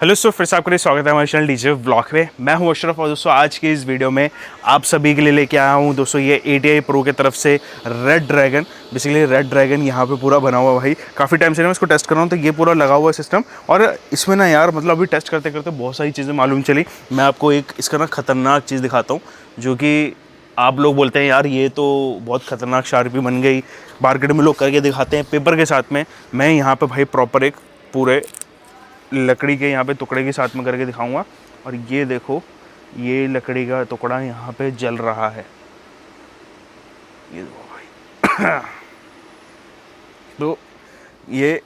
Hello दोस्तों, फिर से आपका स्वागत है हमारे चैनल डीजे व्लॉग में। मैं हूं अशरफ और दोस्तों आज की इस वीडियो में आप सभी के लिए लेके आया हूं दोस्तों ये ATI प्रो की तरफ से red dragon. Basically red dragon यहाँ पे पूरा बना हुआ भाई, काफ़ी टाइम से मैं इसको टेस्ट कर रहा हूँ तो ये पूरा लगा हुआ है सिस्टम। और इसमें ना यार मतलब अभी टेस्ट करते करते बहुत सारी चीज़ें मालूम चली। मैं आपको एक इसका ना ख़तरनाक चीज़ दिखाता हूँ जो कि आप लोग बोलते हैं यार ये तो बहुत ख़तरनाक शार्पी बन गई, मार्केट में लोग करके दिखाते हैं पेपर के साथ में। मैं यहाँ पर भाई प्रॉपर एक पूरे लकड़ी के यहाँ पे टुकड़े के साथ में करके दिखाऊंगा। और ये देखो, ये लकड़ी का टुकड़ा यहाँ पे जल रहा है, ये देखो भाई। तो ये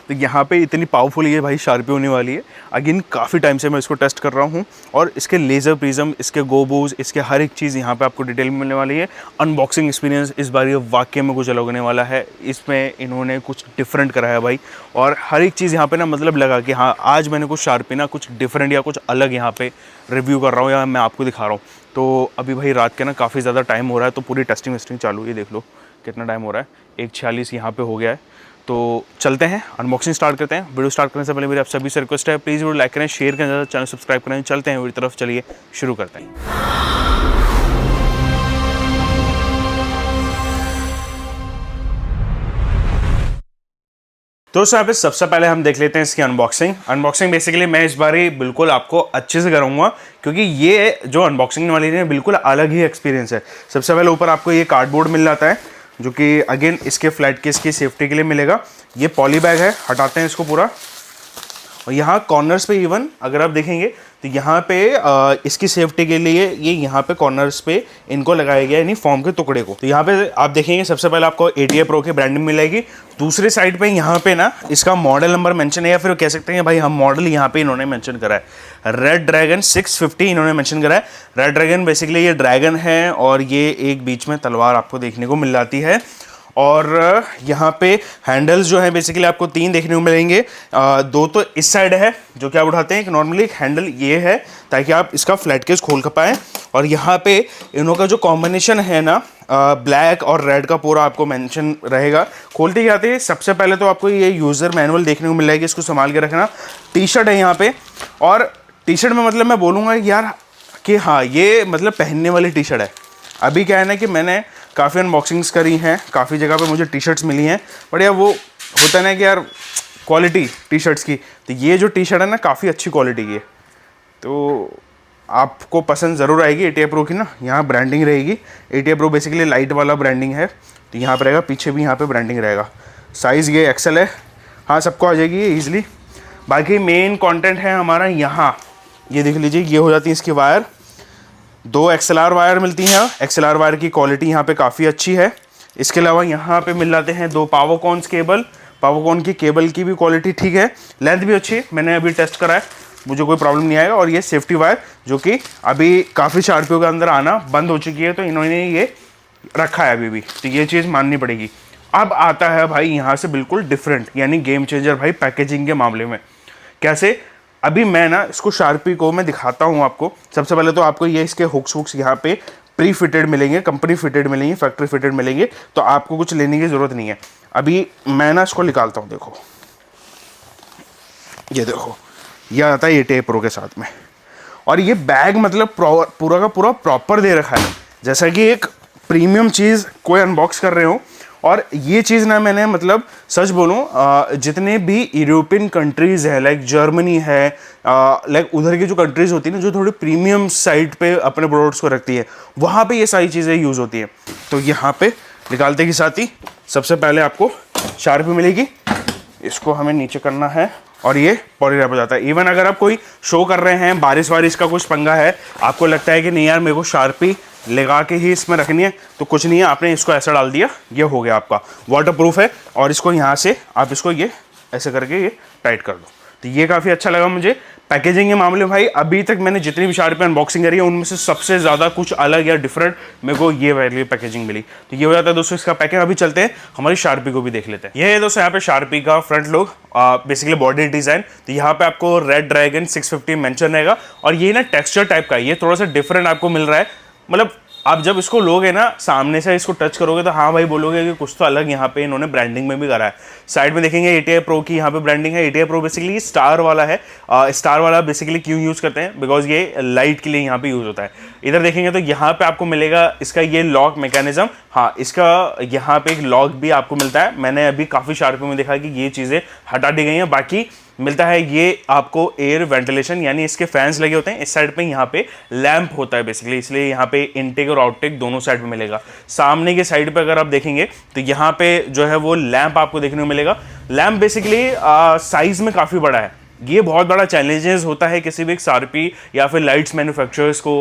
तो यहाँ पे इतनी पावरफुल ये भाई शार्पी होने वाली है। अगेन काफ़ी टाइम से मैं इसको टेस्ट कर रहा हूँ और इसके लेज़र प्रिज्म, इसके गोबूज, इसके हर एक चीज़ यहाँ पे आपको डिटेल में मिलने वाली है। अनबॉक्सिंग एक्सपीरियंस इस बार ये वाकई में कुछ अलग होने वाला है। इसमें इन्होंने कुछ डिफरेंट करा है भाई, और हर एक चीज़ यहाँ पे ना मतलब लगा कि हाँ आज मैंने कुछ शार्पी ना कुछ डिफरेंट या कुछ अलग यहाँ पे रिव्यू कर रहा हूँ या मैं आपको दिखा रहा हूँ। तो अभी भाई रात के ना काफ़ी ज़्यादा टाइम हो रहा है, तो पूरी टेस्टिंग वेस्टिंग चालू, ये देख लो कितना टाइम हो रहा है, 1:46 यहाँ पे हो गया है। तो चलते हैं अनबॉक्सिंग स्टार्ट करते हैं। वीडियो स्टार्ट करने से पहले मेरी आप सभी से रिक्वेस्ट है, प्लीज़ वीडियो लाइक करें, शेयर करें, चैनल सब्सक्राइब करें। चलते हैं वीडियो तरफ, चलिए शुरू करते हैं। तो यहाँ पे सबसे पहले हम देख लेते हैं इसकी अनबॉक्सिंग बेसिकली मैं इस बार ही बिल्कुल आपको अच्छे से कराऊंगा, क्योंकि ये जो अनबॉक्सिंग वाली है बिल्कुल अलग ही एक्सपीरियंस है। सबसे पहले ऊपर आपको ये कार्डबोर्ड मिल जाता है जो कि अगेन इसके फ्लैट केस की सेफ्टी के लिए मिलेगा। ये पॉली बैग है, हटाते हैं इसको पूरा। और यहाँ कॉर्नर्स पे इवन अगर आप देखेंगे तो यहाँ पे इसकी सेफ्टी के लिए ये यहाँ पे कॉर्नर्स पे इनको लगाया गया, यानी फॉर्म के टुकड़े को। तो यहाँ पे आप देखेंगे सबसे पहले आपको ATI प्रो की ब्रांडिंग मिलेगी। दूसरी साइड पे यहाँ पे ना इसका मॉडल नंबर मेंशन है, या फिर कह सकते हैं भाई हम मॉडल यहाँ पे इन्होंने मेंशन करा है, रेड ड्रैगन 650 इन्होंने मेंशन करा है। रेड ड्रैगन बेसिकली ये ड्रैगन है और ये एक बीच में तलवार आपको देखने को मिल जाती है। और यहाँ पे हैंडल्स जो है बेसिकली आपको 3 देखने को मिलेंगे। 2 तो इस साइड है जो कि आप उठाते हैं, एक नॉर्मली हैंडल ये है ताकि आप इसका फ्लैट केस खोल कर पाएँ। और यहाँ पे इनों का जो कॉम्बिनेशन है ना ब्लैक और रेड का पूरा आपको मेंशन रहेगा। खोलते ही आते सबसे पहले तो आपको ये यूज़र मैनुअल देखने को मिल जाएगी, इसको संभाल के रखना। टी-शर्ट है यहाँ पे, और टी-शर्ट में मतलब मैं बोलूँगा यार कि हाँ ये मतलब पहनने वाली टी-शर्ट है। अभी क्या है ना कि मैंने काफ़ी अनबॉक्सिंग्स करी हैं, काफ़ी जगह पे मुझे टी-शर्ट्स मिली हैं, बट यार वो होता है ना कि यार क्वालिटी टी-शर्ट्स की, तो ये जो टी-शर्ट है ना काफ़ी अच्छी क्वालिटी की है, तो आपको पसंद ज़रूर आएगी। ATI प्रो की ना यहाँ ब्रांडिंग रहेगी। ATI प्रो बेसिकली लाइट वाला ब्रांडिंग है, तो यहाँ पर रहेगा, पीछे भी यहाँ पर ब्रांडिंग रहेगा। साइज़ ये XL है, हाँ सबको आ जाएगी ये ईजिली। बाकी मेन कॉन्टेंट है हमारा यहाँ, ये देख लीजिए, ये हो जाती है इसकी वायर। 2 XLR वायर मिलती हैं। XLR वायर की क्वालिटी यहाँ पे काफ़ी अच्छी है। इसके अलावा यहाँ पे मिल जाते हैं 2 पावरकॉन्स केबल। पावरकॉन की केबल की भी क्वालिटी ठीक है, लेंथ भी अच्छी है, मैंने अभी टेस्ट करा है, मुझे कोई प्रॉब्लम नहीं आएगा। और ये सेफ्टी वायर जो कि अभी काफ़ी शार्पियों के अंदर आना बंद हो चुकी है, तो इन्होंने ये रखा है अभी भी, तो ये चीज़ माननी पड़ेगी। अब आता है भाई यहाँ से बिल्कुल डिफरेंट, यानी गेम चेंजर भाई पैकेजिंग के मामले में। कैसे? अभी मैं ना इसको शार्पी को मैं दिखाता हूँ आपको। सबसे पहले तो आपको ये इसके हुक्स यहाँ पे प्री फिटेड मिलेंगे, कंपनी फिटेड मिलेंगे, फैक्ट्री फिटेड मिलेंगे, तो आपको कुछ लेने की ज़रूरत नहीं है। अभी मैं ना इसको निकालता हूँ, देखो ये देखो, ये आता है ATI प्रो के साथ में। और ये बैग मतलब पूरा का पूरा प्रॉपर दे रखा है, जैसा कि एक प्रीमियम चीज़ कोई अनबॉक्स कर रहे हो। और ये चीज़ ना मैंने मतलब सच बोलूँ, जितने भी यूरोपियन कंट्रीज़ है, लाइक जर्मनी है, लाइक उधर की जो कंट्रीज़ होती है ना जो थोड़ी प्रीमियम साइड पे अपने प्रोडक्ट्स को रखती है, वहाँ पे ये सारी चीज़ें यूज़ होती हैं। तो यहाँ पे निकालते के साथ ही सबसे पहले आपको शार्पी मिलेगी, इसको हमें नीचे करना है और ये पॉली रैप हो जाता है। इवन अगर आप कोई शो कर रहे हैं, बारिश वारिश का कुछ पंगा है, आपको लगता है कि नहीं यार मेरे को शार्पी लगा के ही इसमें रखनी है, तो कुछ नहीं है, आपने इसको ऐसा डाल दिया, ये हो गया आपका वाटर प्रूफ है। और इसको यहाँ से आप इसको ये ऐसे करके ये टाइट कर दो, तो ये काफ़ी अच्छा लगा मुझे। पैकेजिंग के मामले में भाई अभी तक मैंने जितनी भी शार्पी अनबॉक्सिंग करी है उनमें से सबसे ज़्यादा कुछ अलग या डिफरेंट मेरे को ये वाली पैकेजिंग मिली। तो ये हो जाता है दोस्तों इसका पैकिंग। अभी चलते हैं हमारी शार्पी को भी देख लेते हैं। ये है दोस्तों यहाँ पे शार्पी का front look, basically body design. तो यहाँ पे आपको रेड ड्रैगन 650 मेंशन रहेगा, और ये ना टेक्सचर टाइप का, ये थोड़ा सा डिफरेंट आपको मिल रहा है, मतलब आप जब इसको लोगे ना, सामने से इसको टच करोगे तो हाँ भाई बोलोगे कि कुछ तो अलग यहाँ पे इन्होंने ब्रांडिंग में भी करा है। साइड में देखेंगे ATI Pro की यहाँ पे ब्रांडिंग है। ATI Pro बेसिकली स्टार वाला है। स्टार वाला बेसिकली क्यों यूज़ करते हैं, बिकॉज ये लाइट के लिए यहाँ पे यूज़ होता है। इधर देखेंगे तो यहाँ पे आपको मिलेगा इसका ये लॉक मैकेनिज्म। हाँ, इसका यहाँ पे एक लॉक भी आपको मिलता है। मैंने अभी काफ़ी शार्प में देखा कि ये चीज़ें हटा दी गई हैं। बाकी मिलता है ये आपको एयर वेंटिलेशन, यानी इसके फैंस लगे होते हैं इस साइड पे, यहाँ पे लैंप होता है बेसिकली, इसलिए यहाँ पे इनटेक और आउटटेक दोनों साइड पे मिलेगा। सामने के साइड पे अगर आप देखेंगे तो यहाँ पे जो है वो लैंप आपको देखने को मिलेगा। लैंप बेसिकली साइज में काफ़ी बड़ा है। ये बहुत बड़ा चैलेंजेस होता है किसी भी XRP या फिर लाइट्स मैन्युफैक्चरर्स को।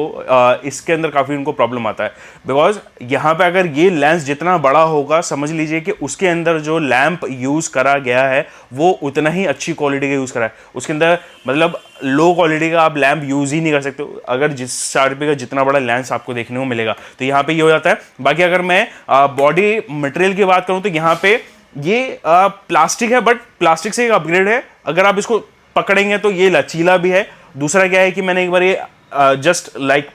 इसके अंदर काफ़ी उनको प्रॉब्लम आता है, बिकॉज यहाँ पे अगर ये लेंस जितना बड़ा होगा, समझ लीजिए कि उसके अंदर जो लैंप यूज़ करा गया है वो उतना ही अच्छी क्वालिटी का यूज़ करा है। उसके अंदर मतलब लो क्वालिटी का आप लैंप यूज़ ही नहीं कर सकते अगर जिस XRP का जितना बड़ा लेंस आपको देखने को मिलेगा। तो यहाँ पे ये हो जाता है। बाकी अगर मैं बॉडी मटेरियल की बात करूँ तो यहाँ पे ये प्लास्टिक है, बट प्लास्टिक से एक अपग्रेड है। अगर आप इसको पकड़ेंगे तो ये लचीला भी है। दूसरा क्या है कि मैंने एक बार ये जस्ट लाइक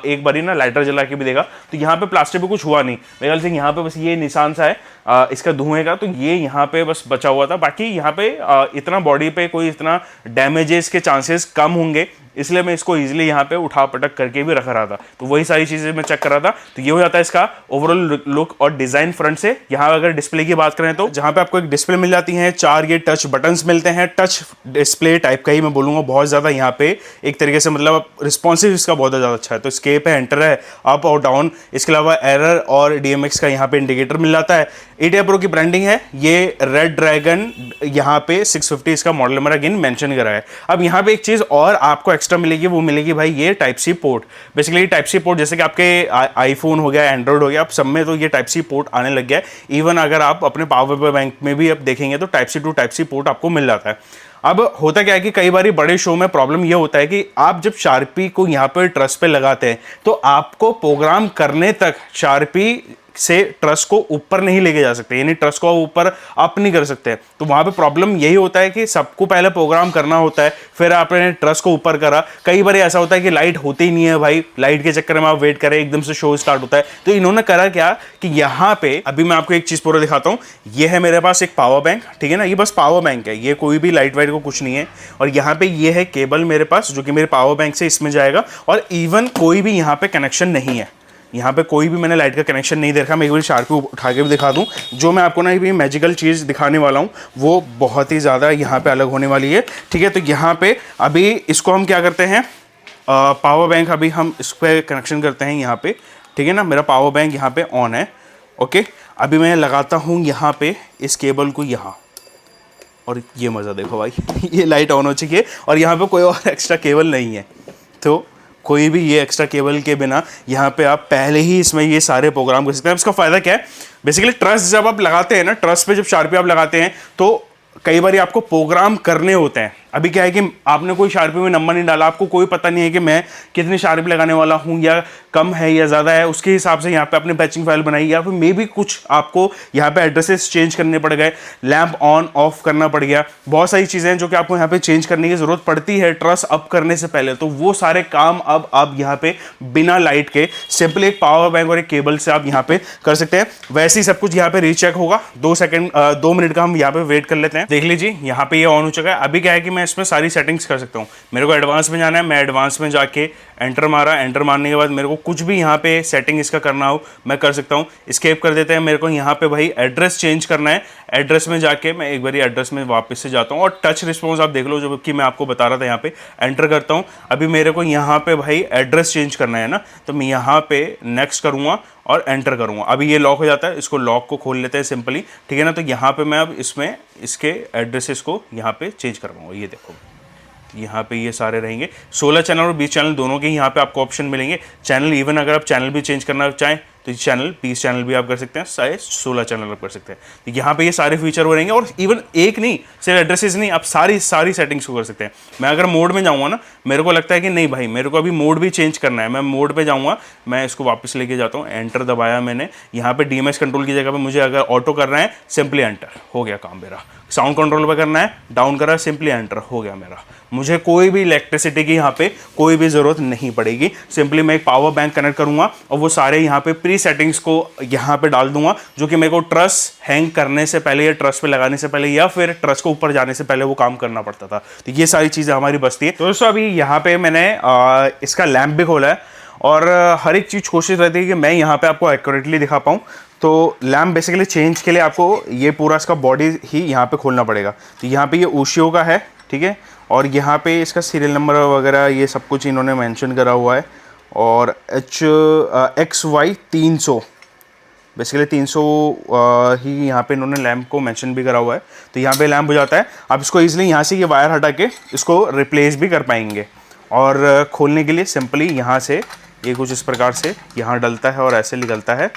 एक बार ही ना लाइटर जला के भी देखा, तो यहाँ पे प्लास्टिक पे कुछ हुआ नहीं। मेरे ख्याल से यहाँ पे बस ये निशान सा है इसका धुएं का, तो ये यहाँ पे बस बचा हुआ था। बाकी यहाँ पे इतना बॉडी पे कोई इतना डैमेजेस के चांसेस कम होंगे, इसलिए मैं इसको इजीली यहाँ पे उठा पटक करके भी रख रहा था। तो वही सारी चीज़ें मैं चेक कर रहा था। तो ये हो जाता है इसका ओवरऑल लुक और डिज़ाइन फ्रंट से। यहाँ अगर डिस्प्ले की बात करें तो जहाँ पे आपको एक डिस्प्ले मिल जाती है, 4 ये टच बटन्स मिलते हैं। टच डिस्प्ले टाइप का ही मैं बोलूँगा, बहुत ज़्यादा यहाँ पे एक तरीके से मतलब रिस्पॉन्सिव इसका बहुत ज़्यादा अच्छा है। तो स्केप है, एंटर है, अप और डाउन। इसके अलावा एरर और DMX का यहाँ पे इंडिकेटर मिल जाता है। ATI Pro की ब्रांडिंग है, ये रेड ड्रैगन यहाँ पे 650 इसका मॉडल नंबर अगेन मेंशन करा है। अब यहाँ पे एक चीज़ और आपको एक्स्ट्रा मिलेगी, वो मिलेगी भाई ये type C port. Basically type C port जैसे कि आपके आईफोन हो गया, एंड्रॉइड हो गया, आप सब में तो ये टाइप सी पोर्ट आने लग गया है। इवन अगर आप अपने पावर बैंक में भी आप देखेंगे तो type C to type C port आपको मिल जाता है। अब होता क्या है कि कई बार बड़े शो में प्रॉब्लम ये होता है कि आप जब शार्पी को यहाँ पे ट्रस पे लगाते हैं तो आपको प्रोग्राम करने तक शार्पी से ट्रस को ऊपर नहीं लेके जा सकते, यानी ट्रस को ऊपर अप नहीं कर सकते। तो वहां पे प्रॉब्लम यही होता है कि सबको पहले प्रोग्राम करना होता है, फिर आपने ट्रस को ऊपर करा। कई बार ऐसा होता है कि लाइट होती ही नहीं है भाई, लाइट के चक्कर में आप वेट करें, एकदम से शो स्टार्ट होता है। तो इन्होंने करा क्या कि यहाँ पे अभी मैं आपको एक चीज पूरा दिखाता हूँ। ये है मेरे पास एक पावर बैंक, ठीक है ना, ये बस पावर बैंक है, ये कोई भी लाइट वाइट को कुछ नहीं है। और यहाँ पे ये है केबल मेरे पास जो कि मेरे पावर बैंक से इसमें जाएगा, और इवन कोई भी यहाँ पे कनेक्शन नहीं है। यहाँ पे कोई भी मैंने लाइट का कनेक्शन नहीं देखा। मैं एक बार शार्पी उठा के भी दिखा दूँ। जो मैं आपको ना ये मैजिकल चीज़ दिखाने वाला हूँ वो बहुत ही ज़्यादा यहाँ पे अलग होने वाली है, ठीक है। तो यहाँ पे अभी इसको हम क्या करते हैं, पावर बैंक अभी हम इस पर कनेक्शन करते हैं यहाँ पे, ठीक है ना। मेरा पावर बैंक यहाँ पे ऑन है, ओके। अभी मैं लगाता हूँ यहाँ पे इस केबल को यहाँ, और ये मज़ा देखो भाई ये लाइट ऑन हो चुकी है और यहाँ पे कोई और एक्स्ट्रा केबल नहीं है। तो कोई भी ये एक्स्ट्रा केबल के बिना यहाँ पे आप पहले ही इसमें ये सारे प्रोग्राम कर सकते हैं। इसका फ़ायदा क्या है, बेसिकली ट्रस जब आप लगाते हैं ना, ट्रस पे जब शार्पी आप लगाते हैं तो कई बार आपको प्रोग्राम करने होते हैं। अभी क्या है कि आपने कोई शार्पी में नंबर नहीं डाला, आपको कोई पता नहीं है कि मैं कितनी शार्पी लगाने वाला हूँ, या कम है या ज़्यादा है, उसके हिसाब से यहाँ पे आपने पैचिंग फाइल बनाई, या फिर मे भी कुछ आपको यहाँ पे एड्रेसेस चेंज करने पड़ गए, लैंप ऑन ऑफ करना पड़ गया। बहुत सारी चीज़ें हैं जो कि आपको यहाँ पे चेंज करने की ज़रूरत पड़ती है ट्रस अप करने से पहले। तो वो सारे काम अब आप यहाँ पे बिना लाइट के सिंपली एक पावर बैंक और एक केबल से आप यहाँ पे कर सकते हैं। वैसे ही सब कुछ यहाँ पे रीचेक होगा। 2 मिनट का हम यहाँ पे वेट कर लेते हैं। देख लीजिए यहाँ पे ये ऑन हो चुका है। अभी क्या है कि मैं इसमें सारी सेटिंग्स कर सकता हूँ। मेरे को एडवांस में जाना है, मैं एडवांस में जाके एंटर मारा, एंटर मारने के बाद मेरे को कुछ भी यहाँ पे सेटिंग इसका करना हो मैं कर सकता हूँ। एस्केप कर देते हैं। मेरे को यहाँ पे भाई एड्रेस चेंज करना है, एड्रेस में जाके मैं एक बार एड्रेस में वापस से जाता हूँ और टच रिस्पॉन्स आप देख लो जो कि मैं आपको बता रहा था। यहाँ पे एंटर करता हूँ। अभी मेरे को यहाँ पे भाई एड्रेस चेंज करना है ना, तो मैं यहाँ पे नेक्स्ट करूँगा और एंटर करूँगा। अभी ये लॉक हो जाता है, इसको लॉक को खोल लेते हैं सिंपली, ठीक है ना। तो यहाँ पे मैं अब इसमें इसके एड्रेसेस को यहाँ पे चेंज करवाऊँगा। ये देखो यहाँ पे ये सारे रहेंगे, 16 चैनल और 20 चैनल दोनों के यहाँ पे आपको ऑप्शन मिलेंगे। चैनल इवन अगर आप चैनल भी चेंज करना चाहें तो ये चैनल 20 चैनल भी आप कर सकते हैं, सारे 16 चैनल आप कर सकते हैं। तो यहाँ पे ये सारे फीचर हो रहेंगे, और इवन एक नहीं, सिर्फ एड्रेसेस नहीं, आप सारी सेटिंग्स को कर सकते हैं। मैं अगर मोड में जाऊँगा ना, मेरे को लगता है कि नहीं भाई मेरे को अभी मोड भी चेंज करना है, मैं मोड पे जाऊँगा, मैं इसको वापस लेके जाता हूँ, एंटर दबाया मैंने, यहाँ पे DMX कंट्रोल की जगह पे मुझे अगर ऑटो करना है सिंपली एंटर, हो गया काम मेरा। साउंड कंट्रोल पे करना है, डाउन करा, सिंपली एंटर, हो गया मेरा। मुझे कोई भी इलेक्ट्रिसिटी की यहाँ पे कोई भी ज़रूरत नहीं पड़ेगी। सिंपली मैं एक पावर बैंक कनेक्ट करूँगा और वो सारे यहाँ पे प्री सेटिंग्स को यहाँ पे डाल दूंगा, जो कि मेरे को ट्रस हैंग करने से पहले या ट्रस पे लगाने से पहले या फिर ट्रस को ऊपर जाने से पहले वो काम करना पड़ता था। तो ये सारी चीज़ें हमारी बचती है। तो दोस्तों अभी यहाँ पे मैंने इसका लैम्प भी खोला है, और हर एक चीज़ कोशिश रहती है कि मैं यहाँ पे आपको एक्यूरेटली दिखा पाऊँ। तो लैम्प बेसिकली चेंज के लिए आपको ये पूरा इसका बॉडी ही यहाँ पे खोलना पड़ेगा। तो यहाँ पे ये ओशियो का है, ठीक है, और यहाँ पे इसका सीरियल नंबर वगैरह ये सब कुछ इन्होंने मेंशन करा हुआ है, और XY 300 बेसिकली 300 ही यहाँ पे इन्होंने लैम्प को मेंशन भी करा हुआ है। तो यहाँ पे लैम्प हो जाता है। आप इसको ईजिली यहाँ से ये वायर हटा के इसको रिप्लेस भी कर पाएंगे, और खोलने के लिए सिंपली यहाँ से ये कुछ इस प्रकार से यहाँ डलता है और ऐसे निकलता है,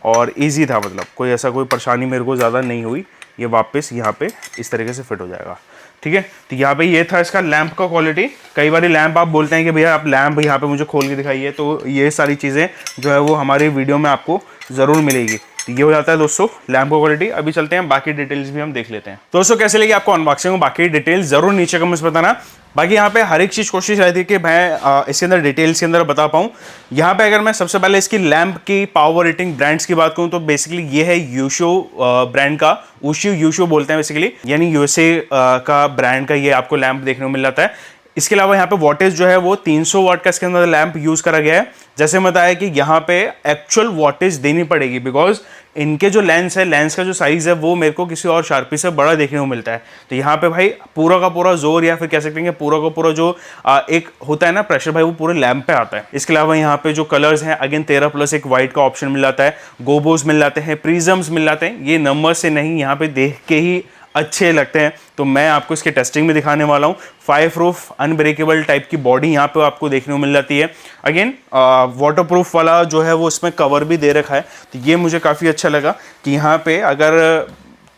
और इजी था, मतलब कोई ऐसा कोई परेशानी मेरे को ज़्यादा नहीं हुई। ये वापस यहाँ पे इस तरीके से फिट हो जाएगा, ठीक है। तो यहाँ पे ये था इसका लैंप का क्वालिटी। कई बार लैंप आप बोलते हैं कि भैया आप लैंप यहाँ पे मुझे खोल के दिखाइए, तो ये सारी चीज़ें जो है वो हमारी वीडियो में आपको ज़रूर मिलेगी। तो ये हो जाता है दोस्तों लैंप का क्वालिटी। अभी चलते हैं बाकी डिटेल्स भी हम देख लेते हैं। दोस्तों कैसे लगी आपको अनबॉक्सिंग, बाकी डिटेल्स ज़रूर नीचे कमेंट्स बताना। बाकी यहाँ पे हर एक चीज़ कोशिश रहती है कि मैं इसके अंदर डिटेल्स के अंदर बता पाऊँ। यहाँ पे अगर मैं सबसे पहले इसकी लैंप की पावर रेटिंग ब्रांड्स की बात करूँ तो बेसिकली ये है यूशो ब्रांड का, ओशियो यूशो बोलते हैं बेसिकली, यानी USA का ब्रांड का ये आपको लैंप देखने को मिल जाता है। इसके अलावा यहाँ पे वॉटेज जो है वो 300 वाट का इसके अंदर लैंप यूज़ करा गया है। जैसे बताया कि यहाँ पे एक्चुअल वॉटेज देनी पड़ेगी, बिकॉज इनके जो लेंस है, लेंस का जो साइज़ है वो मेरे को किसी और शार्पी से बड़ा देखने को मिलता है। तो यहाँ पे भाई पूरा का पूरा जोर, या फिर कह सकते हैं कि पूरा का पूरा जो एक होता है ना प्रेशर, भाई वो पूरे लैंप पे आता है। इसके अलावा यहाँ पे जो कलर्स हैं अगेन 13+ एक वाइट का ऑप्शन मिल जाता है, गोबोज मिल जाते हैं, प्रिज्म्स मिल जाते हैं। ये नंबर से नहीं, यहाँ पे देख के ही अच्छे लगते हैं। तो मैं आपको इसके टेस्टिंग में दिखाने वाला हूँ। फायर प्रूफ अनब्रेकेबल टाइप की बॉडी यहाँ पे आपको देखने को मिल जाती है। अगेन वाटर प्रूफ वाला जो है वो इसमें कवर भी दे रखा है। तो ये मुझे काफ़ी अच्छा लगा कि यहाँ पे अगर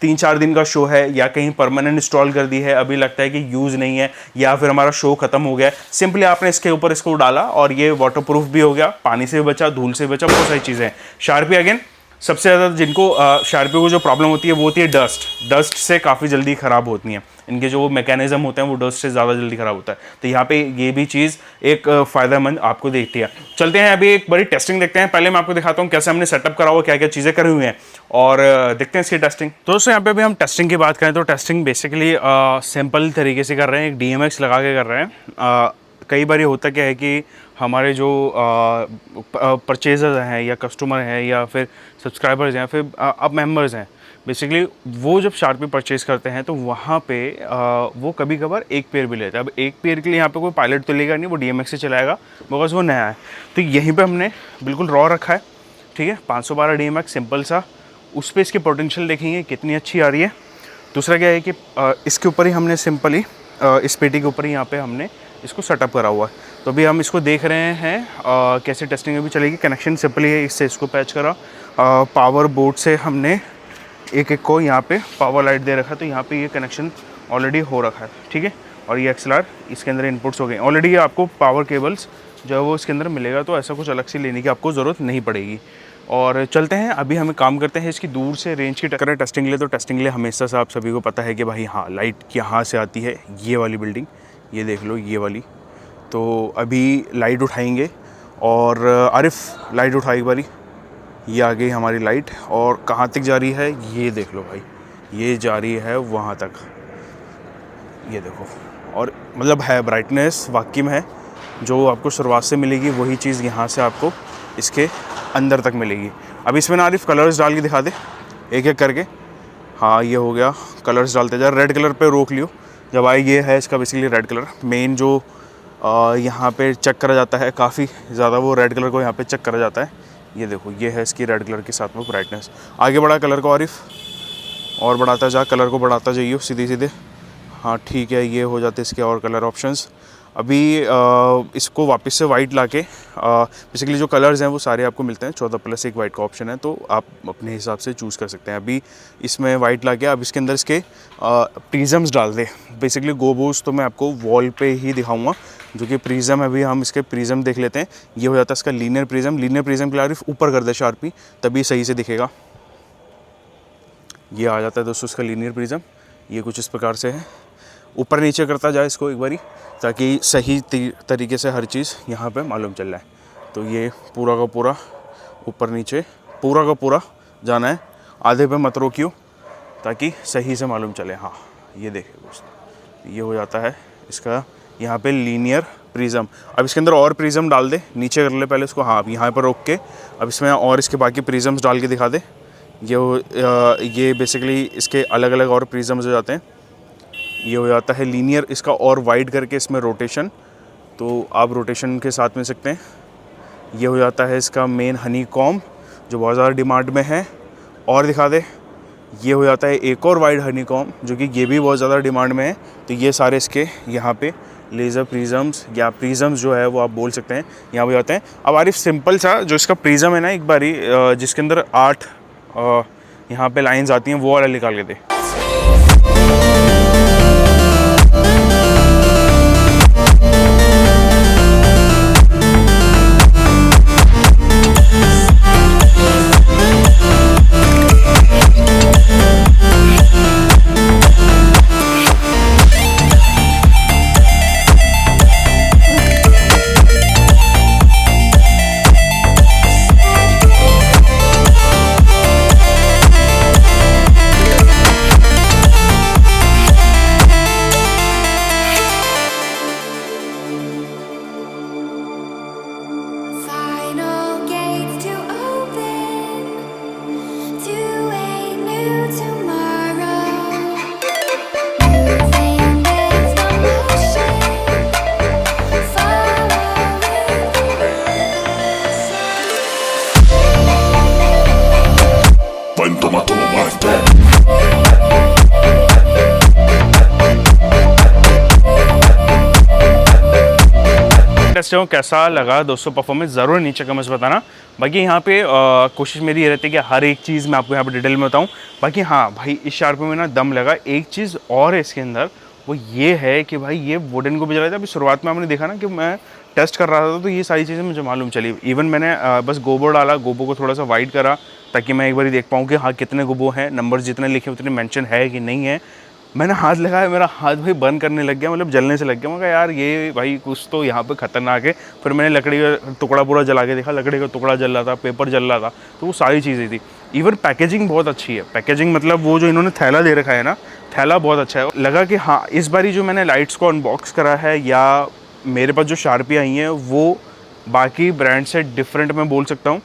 3-4 दिन का शो है या कहीं परमानेंट इंस्टॉल कर दी है, अभी लगता है कि यूज़ नहीं है या फिर हमारा शो ख़त्म हो गया है, सिंपली आपने इसके ऊपर इसको डाला और ये वाटर प्रूफ भी हो गया, पानी से भी बचा, धूल से भी बचा, बहुत सारी चीज़ें हैं। शार्पी अगेन सबसे ज़्यादा जिनको शार्पी को जो प्रॉब्लम होती है वो होती है डस्ट से काफ़ी जल्दी ख़राब होती हैं। इनके जो मैकेनिज्म होते हैं वो डस्ट से ज़्यादा जल्दी ख़राब होता है। तो यहाँ पे ये भी चीज़ एक फ़ायदेमंद आपको देखती है। चलते हैं अभी एक बड़ी टेस्टिंग देखते हैं। पहले मैं आपको दिखाता हूँ कैसे हमने सेटअप करा हुआ, क्या क्या चीज़ें करी हुई हैं, और देखते हैं इसकी टेस्टिंग। तो दोस्तों यहाँ पे अभी हम टेस्टिंग की बात करें तो टेस्टिंग बेसिकली सिंपल तरीके से कर रहे हैं, एक DMX लगा के कर रहे हैं। कई बार ये होता क्या है कि हमारे जो परचेजर्स हैं या कस्टमर हैं या फिर सब्सक्राइबर्स हैं, फिर अब मेंबर्स हैं, बेसिकली वो जब शार्पी परचेज करते हैं तो वहाँ पे वो कभी कभार एक पेयर भी लेता है। अब एक पेयर के लिए यहाँ पे कोई पायलट तो लेगा नहीं, वो DMX से चलाएगा बिकॉज वो नया है। तो यहीं पे हमने बिल्कुल रॉ रखा है, ठीक है, 512 DMX सिंपल सा। उस पर इसकी पोटेंशियल देखेंगे कितनी अच्छी आ रही है। दूसरा क्या है कि इसके ऊपर ही हमने सिंपली इस पेटी के ऊपर ही यहाँ पे हमने इसको सेटअप करा हुआ है। तो अभी हम इसको देख रहे हैं कैसे टेस्टिंग अभी चलेगी। कनेक्शन सिंपली है, इससे इसको पैच करा, पावर बोर्ड से हमने एक को यहाँ पे पावर लाइट दे रखा है, तो यहाँ पे ये कनेक्शन ऑलरेडी हो रखा है, ठीक है। और ये XLR इसके अंदर इनपुट्स हो गए ऑलरेडी। ये आपको पावर केबल्स जो है वो इसके अंदर मिलेगा, तो ऐसा कुछ अलग से लेने की आपको ज़रूरत नहीं पड़ेगी। और चलते हैं अभी हमें काम करते हैं इसकी दूर से रेंज की टक्कर है टेस्टिंग के लिए। तो टेस्टिंग के लिए हमेशा से आप सभी को पता है कि भाई हाँ, लाइट यहाँ से आती है, ये वाली बिल्डिंग, ये देख लो ये वाली। तो अभी लाइट उठाएंगे और आरिफ लाइट उठाई एक बारी, ये आ गई हमारी लाइट। और कहाँ तक जा रही है ये देख लो भाई, ये जा रही है वहाँ तक, ये देखो। और मतलब है ब्राइटनेस वाकई में है, जो आपको शुरुआत से मिलेगी वही चीज़ यहाँ से आपको इसके अंदर तक मिलेगी। अब इसमें ना आरिफ कलर्स डाल के दिखा दे एक एक करके। हाँ ये हो गया, कलर्स डालते जा। रेड कलर पे रोक लियो जब आए, ये है इसका बेसिकली रेड कलर मेन जो यहाँ पे चेक करा जाता है, काफ़ी ज़्यादा वो रेड कलर को यहाँ पे चेक करा जाता है। ये देखो ये है इसकी रेड कलर के साथ में ब्राइटनेस। आगे बढ़ा कलर को आरिफ, और बढ़ाता जा, कलर को बढ़ाता जाइए सीधे सीधे। हाँ ठीक है, ये हो जाते इसके और कलर ऑप्शंस। अभी इसको वापस से वाइट लाके बेसिकली जो कलर्स हैं वो सारे आपको मिलते हैं, 14+1 वाइट का ऑप्शन है, तो आप अपने हिसाब से चूज़ कर सकते हैं। अभी इसमें वाइट लाके अब इसके अंदर इसके प्रिज़म्स डाल दे। बेसिकली गोबोस तो मैं आपको वॉल पे ही दिखाऊंगा, जो कि प्रिज़म है। अभी हम इसके प्रिज़म देख लेते हैं। ये हो जाता है इसका लीनियर प्रिज़म। लीनियर प्रिज़म के लिए ऊपर कर दे शार्पी, तभी सही से दिखेगा। ये आ जाता है दोस्तों इसका लीनियर प्रिज़म। ये कुछ इस प्रकार से है, ऊपर नीचे करता जाए इसको एक बारी, ताकि सही तरीके से हर चीज़ यहाँ पे मालूम चल रहा है। तो ये पूरा का पूरा ऊपर नीचे पूरा का पूरा जाना है, आधे पे मत रोकियो ताकि सही से मालूम चले। हाँ ये देखिए दोस्तों, ये हो जाता है इसका यहाँ पे लीनियर प्रिज़म। अब इसके अंदर और प्रिज़म डाल दे, नीचे कर ले पहले इसको। हाँ अब यहाँ पर रोक के अब इसमें और इसके बाकी प्रिज़म्स डाल के दिखा दे। ये बेसिकली इसके अलग अलग और प्रिज़म्स हो जाते हैं। ये हो जाता है लीनियर, इसका और वाइड करके इसमें रोटेशन, तो आप रोटेशन के साथ में सकते हैं। ये हो जाता है इसका मेन हनी कॉम, जो बहुत ज़्यादा डिमांड में है। और दिखा दे, ये हो जाता है एक और वाइड हनी कॉम, जो कि ये भी बहुत ज़्यादा डिमांड में है। तो ये सारे इसके यहाँ पे लेज़र प्रिज़म्स या प्रिज़म्स जो है वो आप बोल सकते हैं, यहाँ पे जाते हैं। अब आरिफ सिंपल सा जो इसका प्रिज़म है ना, एक बारी जिसके अंदर 8 यहाँ पे लाइंस आती हैं, वो वाला निकाल के दे। टेस्ट कैसा लगा दोस्तों परफॉर्मेंस, ज़रूर नीचे कमेंट्स बताना। बाकी यहाँ पे कोशिश मेरी ये रहती है कि हर एक चीज़ मैं आपको यहाँ पे डिटेल में बताऊँ। बाकी हाँ भाई, इस शार्पी में ना दम लगा। एक चीज़ और है इसके अंदर, वो ये है कि भाई ये वुडन को भी जला था। अभी शुरुआत में आपने देखा ना कि मैं टेस्ट कर रहा था, तो ये सारी चीज़ें मुझे मालूम चली। इवन मैंने बस गोबो डाला, गोबो को थोड़ा सा वाइड करा ताकि मैं एक बार देख पाऊँ कि हाँ कितने गोबो हैं, नंबर जितने लिखे उतने मेंशन है कि नहीं है। मैंने हाथ लगाया, मेरा हाथ भाई बर्न करने लग गया, मतलब जलने से लग गया। मैं कहा यार ये भाई कुछ तो यहाँ पे खतरनाक है। फिर मैंने लकड़ी का टुकड़ा पूरा जला के देखा, लकड़ी का टुकड़ा जल रहा था, पेपर जल रहा था, तो वो सारी चीज़ें थी। इवन पैकेजिंग बहुत अच्छी है। पैकेजिंग मतलब वो जो इन्होंने थैला दे रखा है ना, थैला बहुत अच्छा है। लगा कि हाँ इस बारी जो मैंने लाइट्स को अनबॉक्स करा है या मेरे पास जो शार्पी आई हैं वो बाकी ब्रांड से डिफरेंट मैं बोल सकता हूँ।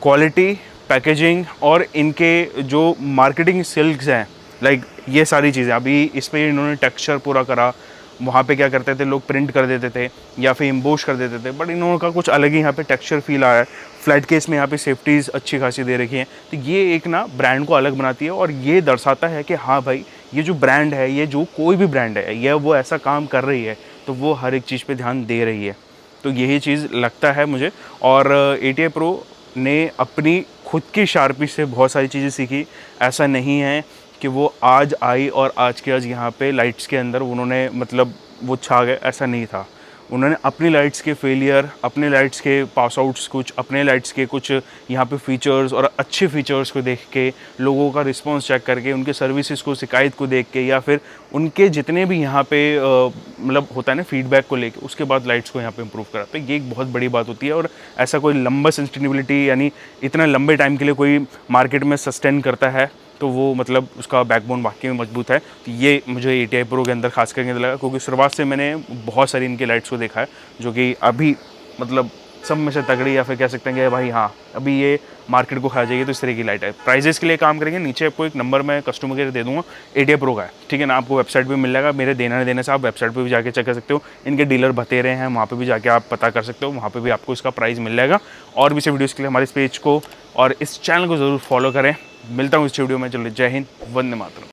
क्वालिटी, पैकेजिंग और इनके जो मार्केटिंग स्किल्स हैं, लाइक ये सारी चीज़ें। अभी इस पर इन्होंने टेक्सचर पूरा करा। वहाँ पे क्या करते थे लोग, प्रिंट कर देते थे या फिर इम्बोश कर देते थे, बट इन्होंने कुछ अलग ही यहाँ पे टेक्सचर फील आया है। फ्लैट केस में यहाँ पे सेफ्टीज़ अच्छी खासी दे रखी हैं, तो ये एक ना ब्रांड को अलग बनाती है और ये दर्शाता है कि हाँ भाई ये जो ब्रांड है, ये जो कोई भी ब्रांड है, ये वो ऐसा काम कर रही है तो वो हर एक चीज़ पर ध्यान दे रही है। तो यही चीज़ लगता है मुझे। और ATI Pro ने अपनी खुद की शार्पी से बहुत सारी चीज़ें सीखी। ऐसा नहीं है कि वो आज आई और आज के आज यहाँ पे लाइट्स के अंदर उन्होंने मतलब वो छा गए, ऐसा नहीं था। उन्होंने अपनी लाइट्स के फेलियर, अपने लाइट्स के पास आउट्स, कुछ अपने लाइट्स के कुछ यहाँ पे फीचर्स और अच्छे फीचर्स को देख के, लोगों का रिस्पांस चेक करके, उनके सर्विसेज को, शिकायत को देख के, या फिर उनके जितने भी यहाँ पे मतलब होता है ना फीडबैक को लेके, उसके बाद लाइट्स को यहाँ पे इम्प्रूव करा। तो ये एक बहुत बड़ी बात होती है। और ऐसा कोई लंबा सस्टेनेबिलिटी यानी इतना लंबे टाइम के लिए कोई मार्केट में सस्टेन करता है तो वो मतलब उसका बैकबोन वाकई में मजबूत है। तो ये मुझे ATI Pro के अंदर खास करके लगा, क्योंकि शुरुआत से मैंने बहुत सारी इनकी लाइट्स को देखा है जो कि अभी मतलब सब में से तगड़ी, या फिर कह सकते हैं कि भाई हाँ अभी ये मार्केट को खा जाएगी। तो इस तरह की लाइट है। प्राइजेस के लिए काम करेंगे, नीचे आपको एक नंबर मैं कस्टमर केयर दे दूँगा, ATI Pro का है, ठीक है ना। आपको वेबसाइट पर मिल जाएगा। मेरे देना देने से आप वेबसाइट पर भी जाके चेक कर सकते हो। इनके डीलर बतेरे हैं, वहाँ पर भी जाके आप पता कर सकते हो, वहाँ पर भी आपको इसका प्राइस मिल जाएगा। और भी से वीडियोज़ के लिए हमारे इस पेज को और इस चैनल को ज़रूर फॉलो करें। मिलता हूँ इस वीडियो में। चलो, जय हिंद, वंदे मातरम।